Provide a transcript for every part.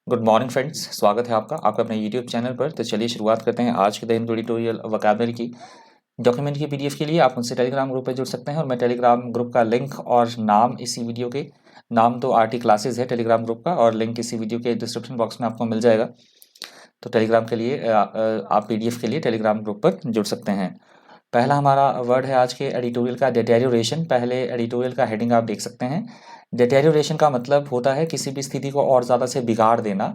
Good morning friends, स्वागत है आपका अपने यूट्यूब चैनल पर। तो चलिए शुरुआत करते हैं आज के दिन ट्यूटोरियल वोकैबुलरी की। डॉक्यूमेंट की पीडीएफ के लिए आप मुझसे टेलीग्राम ग्रुप पर जुड़ सकते हैं और मैं टेलीग्राम ग्रुप का लिंक और नाम इसी वीडियो के नाम तो आरटी क्लासेस है टेलीग्राम ग्रुप का, और लिंक इसी वीडियो के डिस्क्रिप्शन बॉक्स में आपको मिल जाएगा। तो टेलीग्राम के लिए आप पीडीएफ के लिए टेलीग्राम ग्रुप पर जुड़ सकते हैं। पहला हमारा वर्ड है आज के एडिटोरियल का डिटेरियोरेशन। पहले एडिटोरियल का हेडिंग आप देख सकते हैं। डिटेरियोरेशन का मतलब होता है किसी भी स्थिति को और ज़्यादा से बिगाड़ देना,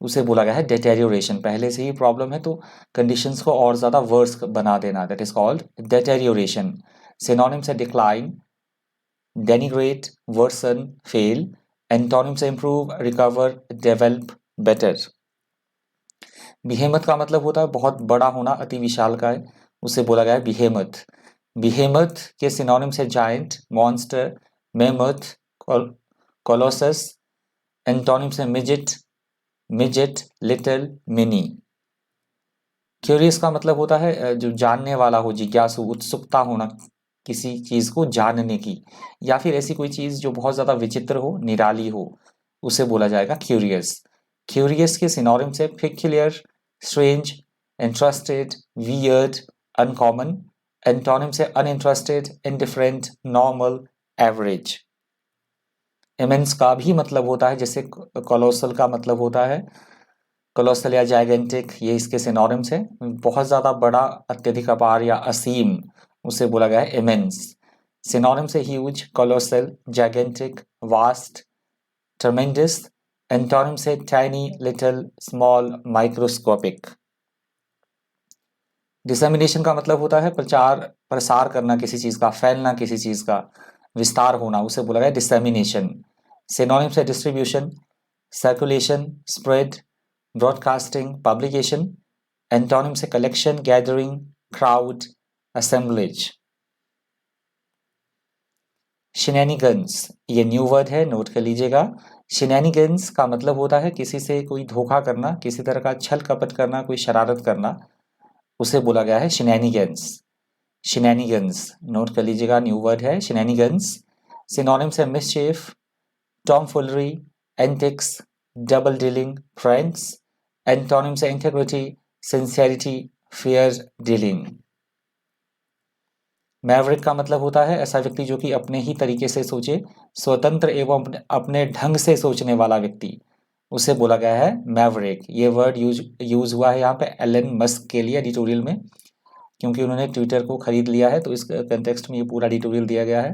उसे बोला गया है डिटेरियोरेशन। पहले से ही प्रॉब्लम है तो कंडीशंस को और ज़्यादा वर्स बना देना, that is called deterioration. Synonym से decline, denigrate, worsen, fail. Antonym से improve, recover, develop, better. Behemoth का मतलब होता है बहुत बड़ा होना, अति विशाल का है, उसे बोला गया है बिहेमत। बिहेमत के सिनोनिम से giant, monster, mammoth, Colossus. Antonym से मिजिट, मिजेट, लिटिल, मिनी। क्यूरियस का मतलब होता है जो जानने वाला हो, जिज्ञासु, उत्सुकता होना किसी चीज को जानने की, या फिर ऐसी कोई चीज जो बहुत ज्यादा विचित्र हो, निराली हो, उसे बोला जाएगा क्यूरियस। क्यूरियस के सिनोनिम से peculiar, strange, interested, weird, uncommon. Antonym से uninterested, indifferent, normal, average. Immense का भी मतलब होता है, जैसे कोलोसल का मतलब होता है कोलोसल या जाइगेंटिक, ये इसके सिनोनिम्स है। बहुत ज्यादा बड़ा, अत्यधिक अपार या असीम, उसे बोला गया है इमेंस। सिनोनिम से huge, colossal, gigantic, vast, tremendous. Antonym से tiny, little, small, microscopic. Dissemination का मतलब होता है प्रचार, प्रसार करना किसी चीज का, फैलना किसी चीज का, विस्तार होना, उसे बोला गया डिसेमिनेशन। सिनोनिम से distribution, circulation, spread, broadcasting, publication. Antonym से कलेक्शन, गैदरिंग, क्राउड, असेंबलेज। शिनैनिगन्स, ये न्यू वर्ड है, नोट कर लीजिएगा। शिनैनिगन्स का मतलब होता है किसी से कोई धोखा करना, किसी तरह का छल कपट करना, कोई शरारत करना, उसे बोला गया है शिनैनिगन्स। शिनैनिगन्स, नोट कर लीजिएगा, न्यू वर्ड है शिनैनिगन्स। सिनोनिम से mischief, tomfoolery, antics, double dealing, friends. Antonym से integrity, sincerity, fair dealing. Maverick का मतलब होता है ऐसा व्यक्ति जो कि अपने ही तरीके से सोचे, स्वतंत्र एवं अपने ढंग से सोचने वाला व्यक्ति, उसे बोला गया है मैवरिक। ये वर्ड यूज हुआ है यहाँ पे एलन मस्क के लिए एडिटोरियल में, क्योंकि उन्होंने ट्विटर को खरीद लिया है, तो इस कंटेक्स्ट में ये पूरा एडिटोरियल दिया गया है।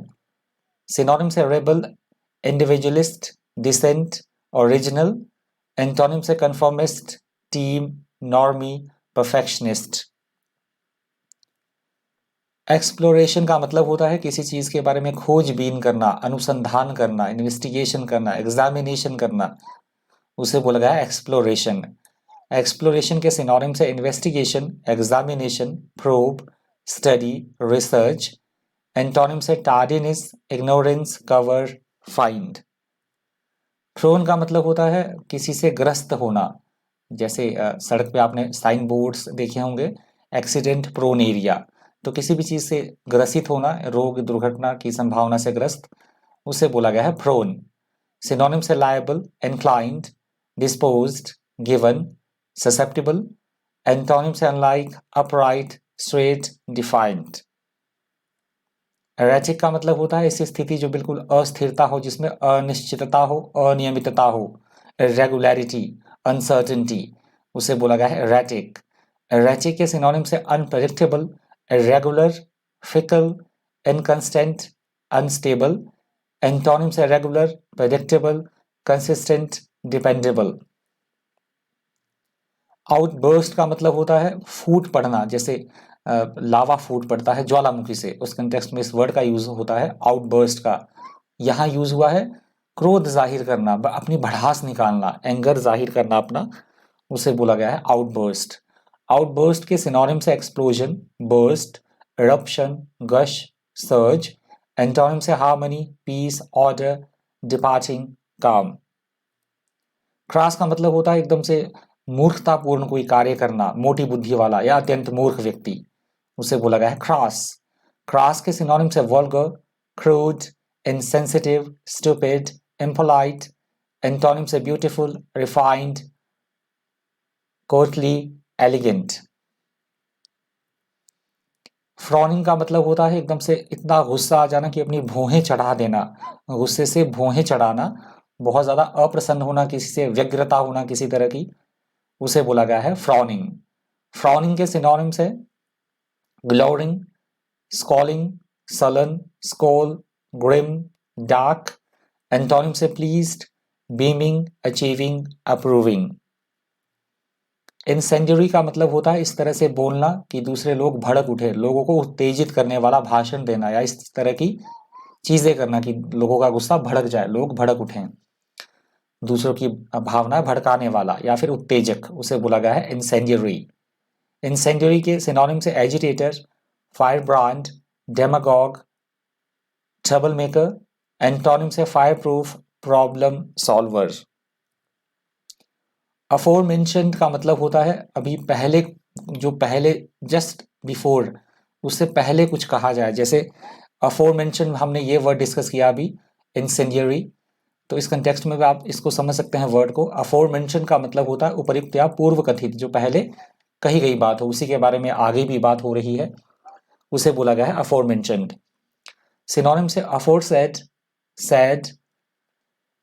सिनोनिम से rebel, individualist, dissent, original. Antonym से conformist, team, normie, perfectionist. Exploration का मतलब होता है किसी चीज के बारे में खोजबीन करना, अनुसंधान करना, इन्वेस्टिगेशन करना, एग्जामिनेशन करना, उसे बोला गया है एक्सप्लोरेशन। एक्सप्लोरेशन के सिनोनिम से investigation, examination, probe, study, research. Antonym से tardiness, ignorance, cover, find. Prone का मतलब होता है किसी से ग्रस्त होना, जैसे सड़क पे आपने साइन बोर्ड्स देखे होंगे, एक्सीडेंट प्रोन एरिया, तो किसी भी चीज से ग्रसित होना, रोग दुर्घटना की संभावना से ग्रस्त, उसे बोला गया है प्रोन। सिनोनिम से liable, inclined, disposed, given, susceptible. Antonym से unlike, upright, straight, defined. Erratic का मतलब होता है ऐसी स्थिति जो बिल्कुल अस्थिरता हो, जिसमें अनिश्चितता हो, अनियमितता हो, इरेगुलरिटी, अनसर्टेनिटी, उसे बोला गया है एरेटिक। एरेटिक के सिनोनिम से unpredictable, irregular, fickle, inconsistent, unstable. Antonym से regular, predictable, consistent, dependable. Outburst का मतलब होता है फूट पड़ना, जैसे लावा फूट पड़ता है ज्वालामुखी से, उस कंटेक्स्ट में इस वर्ड का यूज होता है आउटबर्स्ट का। यहाँ यूज हुआ है क्रोध जाहिर करना, अपनी भड़ास निकालना, एंगर जाहिर करना अपना, उसे बोला गया है आउटबर्स्ट। आउटबर्स्ट के सिनोनिम से explosion, burst, eruption, gush, surge. Antonym से हार्मनी, पीस, ऑर्डर, डिपार्टिंग, काम। क्रास का मतलब होता है एकदम से मूर्खतापूर्ण कोई कार्य करना, मोटी बुद्धि वाला या अत्यंत मूर्ख व्यक्ति, उसे बोला गया है क्रास। क्रास के सिनोनिम से vulgar, crude, insensitive, stupid, impolite, antonym से ब्यूटीफुल, रिफाइंड, कोर्टली, एलिगेंट। फ्रॉनिंग का मतलब होता है एकदम से इतना गुस्सा आ जाना कि अपनी भौहें चढ़ा देना, गुस्से से भौहें चढ़ाना, बहुत ज्यादा अप्रसन्न होना, किसी से व्यग्रता होना किसी तरह की, उसे बोला गया है फ्रॉनिंग। फ्रॉनिंग के सिनोनिम्स है ग्लोरिंग, scrolling, sullen, स्कोल, Grimm, dark. Antonym से pleased, beaming, achieving, approving. Incendiary का मतलब होता है इस तरह से बोलना कि दूसरे लोग भड़क उठे, लोगों को उत्तेजित करने वाला भाषण देना या इस तरह की चीजें करना कि लोगों का गुस्सा भड़क जाए, लोग भड़क उठें, दूसरों की भावना भड़काने वाला या फिर उत्तेजक, उसे बोला गया है इंसेंडियरी। इंसेंडियरी के सिनोनिम से agitator, firebrand, demagogue, troublemaker. Antonym से fireproof, problem solver. Aforementioned का मतलब होता है अभी पहले, जो पहले जस्ट बिफोर, उससे पहले कुछ कहा जाए, जैसे अफोर मेंशन्ड हमने ये वर्ड डिस्कस किया अभी, इंसेंडियरी। तो इस कंटेक्स्ट में भी आप इसको समझ सकते हैं वर्ड को। अफोर मेंशन का मतलब होता है उपयुक्त या पूर्व कथित, जो पहले कही गई बात हो उसी के बारे में आगे भी बात हो रही है, उसे बोला गया है अफोर मेंशन्ड। सिनोनिम से aforesaid, said,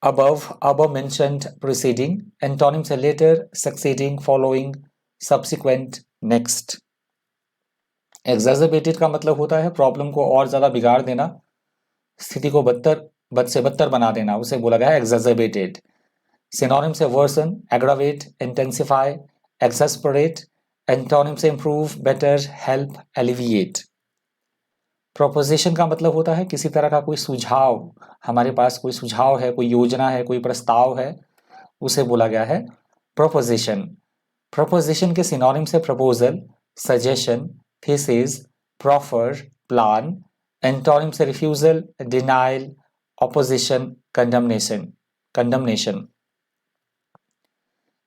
above mentioned, preceding। Antonym से latter, succeeding, following, subsequent, next. Exacerbated का मतलब होता है प्रॉब्लम को और ज्यादा बिगाड़ देना, स्थिति को बद से बदतर बना देना, उसे बोला गया है एग्जैजर्बेटेड। सिनोनिम से वर्सन, एग्रावेट, इंटेंसिफाई, एक्सस्परेट। एंटोनिम से improve, better, help, alleviate. Proposition का मतलब होता है किसी तरह का कोई सुझाव, हमारे पास कोई सुझाव है, कोई योजना है, कोई प्रस्ताव है, उसे बोला गया है प्रोपोजिशन। प्रोपोजिशन के सिनोनिम से proposal, suggestion, thesis, proffer, plan. Antonym से refusal, denial, opposition, condemnation.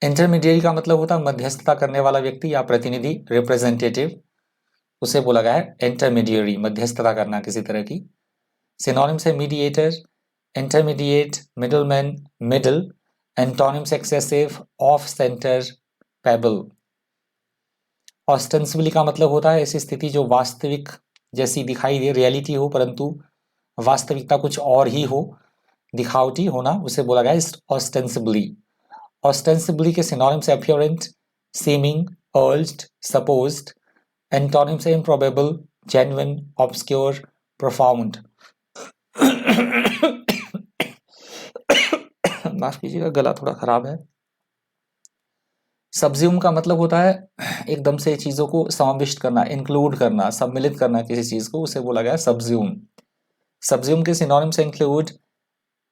Intermediate का मतलब होता है मध्यस्थता करने वाला व्यक्ति या प्रतिनिधि, रिप्रेजेंटेटिव, उसे बोला गया है इंटरमीडिएरी, मध्यस्थता करना किसी तरह की। सिनोनिम से mediator, intermediate, middleman, middle. Antonym से excessive, off centre, pebble. Ostensibly का मतलब होता है ऐसी स्थिति जो वास्तविक जैसी दिखाई दे, रियलिटी हो परंतु वास्तविकता कुछ और ही हो, दिखावटी होना, उसे बोला गया है ऑस्टेंसिबली। ऑस्टेंसिबली के सिनोनिम से apparent, seeming, urged, supposed. Antonym से इम्प्रोबेबल, जेन्युइन, ऑब्सक्योर, प्रोफाउंड। माफ कीजिएगा, गला थोड़ा खराब है। सब्ज्यूम का मतलब होता है एकदम से चीजों को समाविष्ट करना, इंक्लूड करना, सम्मिलित करना किसी चीज को, उसे बोला गया सब्ज्यूम। सब्ज्यूम के सिनोनिम से include,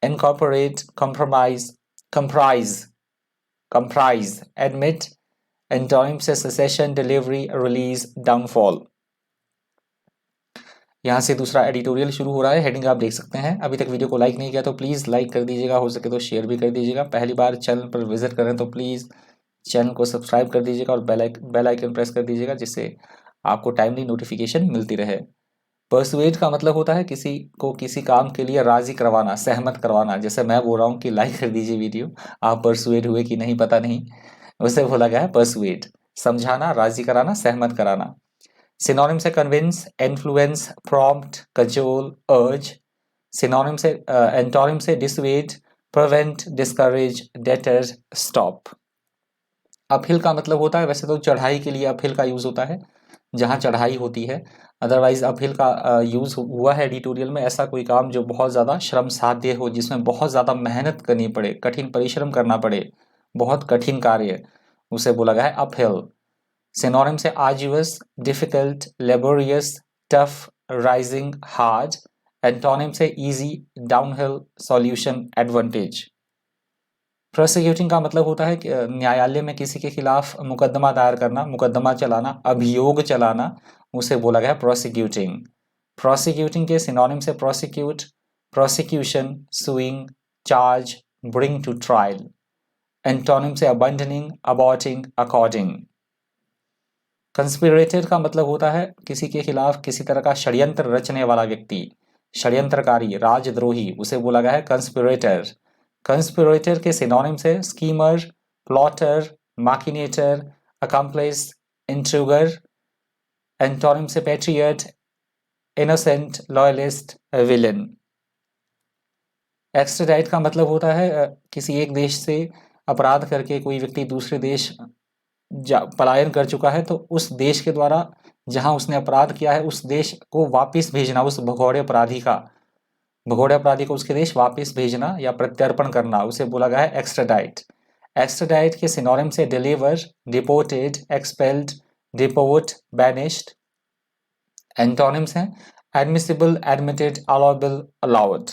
incorporate, compromise, comprise, admit. Antonym से सेसेशन, डिलीवरी, रिलीज, डाउनफॉल। यहाँ से दूसरा एडिटोरियल शुरू हो रहा है, हेडिंग आप देख सकते हैं। अभी तक वीडियो को लाइक नहीं किया तो प्लीज़ लाइक कर दीजिएगा, हो सके तो शेयर भी कर दीजिएगा। पहली बार चैनल पर विजिट करें तो प्लीज़ चैनल को सब्सक्राइब कर दीजिएगा और बेल आइकन प्रेस कर दीजिएगा, जिससे आपको टाइमली नोटिफिकेशन मिलती रहे। परसुएट का मतलब होता है किसी को किसी काम के लिए राजी करवाना, सहमत करवाना। जैसे मैं बोल रहा हूँ कि लाइक कर दीजिए वीडियो, आप परसुएट हुए कि नहीं पता नहीं, उसे बोला गया है परसुएट। समझाना, राजी कराना, सहमत कराना। सिनोनिम से convince, influence, prompt, cajole, urge. Synonym से एंटोनिम से dissuade, prevent, discourage, deter, stop. Uphill का मतलब होता है, वैसे तो चढ़ाई के लिए अपहिल का यूज होता है, जहाँ चढ़ाई होती है। अदरवाइज अपहिल का यूज हुआ है एडिटोरियल में ऐसा कोई काम जो बहुत ज़्यादा श्रम साध्य हो, जिसमें बहुत ज़्यादा मेहनत करनी पड़े, कठिन परिश्रम करना पड़े, बहुत कठिन कार्य, उसे बोला गया है अपहिल। सिनोनिम से arduous, difficult, laborious, tough, rising, hard. Antonym से easy, downhill, solution, advantage. Prosecuting का मतलब होता है कि न्यायालय में किसी के खिलाफ मुकदमा दायर करना, मुकदमा चलाना, अभियोग चलाना, उसे बोला गया प्रोसिक्यूटिंग। प्रोसिक्यूटिंग के सिनोनिम से prosecute, prosecution, suing, charge, bring to trial. Antonym से अबंडनिंग, अबॉर्टिंग, अकॉर्डिंग। कंस्पिरेटर का मतलब होता है किसी के खिलाफ किसी तरह का षड्यंत्र रचने वाला व्यक्ति, षड्यंत्रकारी, राजद्रोही, उसे बोला गया है कंस्पिरेटर। कंस्पिरेटर के सिनोनिम्स है स्कीमर, प्लॉटर, माकिनेटर, अकम्प्लिस, इंट्रूगर। एंटोनिम से patriot, innocent, loyalist, villain. Extradite का मतलब होता है किसी एक देश से अपराध करके कोई व्यक्ति दूसरे देश पलायन कर चुका है तो उस देश के द्वारा जहां उसने अपराध किया है उस देश को वापस भेजना, उस भगोड़े अपराधी को उसके देश वापस भेजना या प्रत्यर्पण करना, उसे बोला गया है एक्स्ट्राडाइट। एक्स्ट्राडाइट के सिनोनिम से deliver, deported, expelled, deport, banished. Antonyms हैं admissible, admitted, allowable, allowed.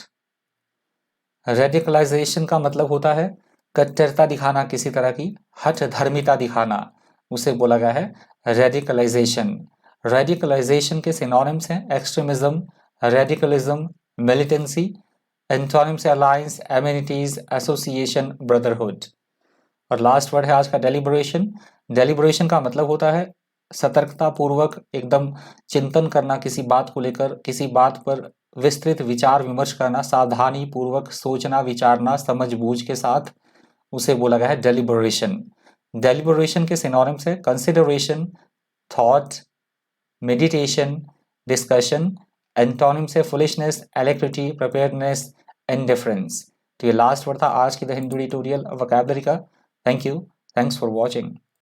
Radicalisation का मतलब होता है कट्टरता दिखाना, किसी तरह की हठ धर्मिता दिखाना, उसे बोला गया है रेडिकलाइजेशन। रेडिकलाइजेशन के सिनोनिम्स हैं एक्सट्रीमिज्म, रेडिकलिज्म, मिलिटेंसी। एंटोनिम से अलायंस, एमिनिटीज, एसोसिएशन, ब्रदरहुड। और लास्ट वर्ड है आज का डेलिब्रेशन। डेलिब्रेशन का मतलब होता है सतर्कता पूर्वक एकदम चिंतन करना, किसी बात को लेकर, किसी बात पर विस्तृत विचार विमर्श करना, सावधानी पूर्वक सोचना, विचारना, समझबूझ के साथ, उसे बोला गया है डेलिब्रेशन। डेलिब्रेशन के सिनोनिम्स है consideration, thought, meditation, discussion. Antonym से फुलिशनेस, एलेक्ट्रिटी, प्रिपेयर्डनेस, इंडिफरेंस। तो ये लास्ट वर्ड था आज की द हिंदू ट्यूटोरियल वोकैबुलरी का। Thank you, thanks for watching.